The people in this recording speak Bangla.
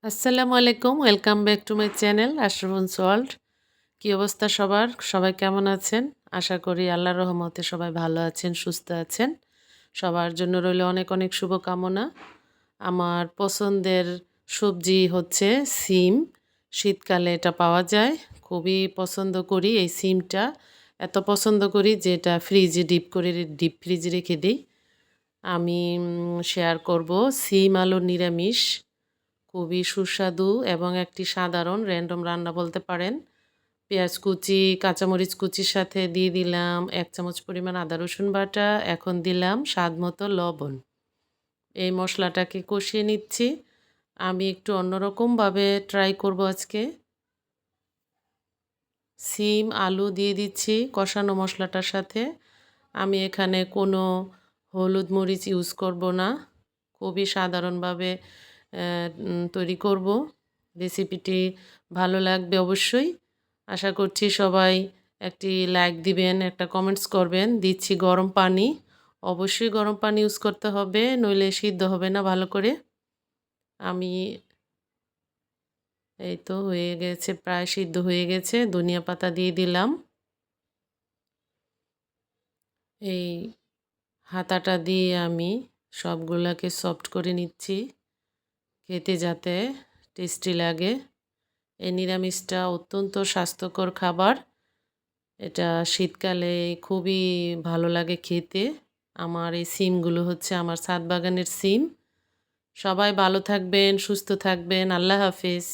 আসসালামু আলাইকুম। Welcome back to my channel Ashrafun's world. কি অবস্থা সবার? সবাই কেমন আছেন? আশা করি আল্লাহর রহমতে সবাই ভালো আছেন, সুস্থ আছেন। সবার জন্য রইল অনেক, অনেক শুভকামনা। আমার পছন্দের সবজি হচ্ছে সিম। শীতকালে এটা পাওয়া যায়। খুবই পছন্দ করি এই সিমটা। এত পছন্দ করি যে এটা ফ্রিজে ডিপ ফ্রিজে রেখে দেই। আমি শেয়ার করব সিম আলু নিরামিষ। খুবই সুস্বাদু এবং একটি সাধারণ র‍্যান্ডম রান্না বলতে পারেন। পেঁয়াজ কুচি, কাঁচামরিচ কুচির সাথে দিয়ে দিলাম ১ চামচ পরিমাণ আদা রসুন বাটা। এখন দিলাম স্বাদমতো লবণ। এই মশলাটাকে কষিয়ে নিচ্ছি। আমি একটু অন্যরকমভাবে ট্রাই করব আজকে। সিম, আলু দিয়ে দিচ্ছি কষানো মশলাটার সাথে। আমি এখানে কোনো হলুদ মরিচ ইউজ করব না। খুবই সাধারণভাবে তৈরি করব। রেসিপিটি ভালো লাগবে অবশ্যই। আশা করছি সবাই একটি লাইক দিবেন, একটা কমেন্টস করবেন। দিচ্ছি গরম পানি। অবশ্যই গরম পানি ইউজ করতে হবে, নইলে সিদ্ধ হবে না ভালো করে। আমি এই তো হয়ে গেছে, প্রায় সিদ্ধ হয়ে গেছে। ধনিয়া পাতা দিয়ে দিলাম। এই হাতাটা দিয়ে আমি সবগুলাকে সফট করে নিচ্ছি, খেতে যাতে টেস্টি লাগে। এই নিরামিষটা অত্যন্ত স্বাস্থ্যকর খাবার। এটা শীতকালে খুবই ভালো লাগে খেতে। আমার এই সিমগুলো হচ্ছে আমার ছাদ বাগানের সিম। সবাই ভালো থাকবেন, সুস্থ থাকবেন। আল্লাহ হাফেজ।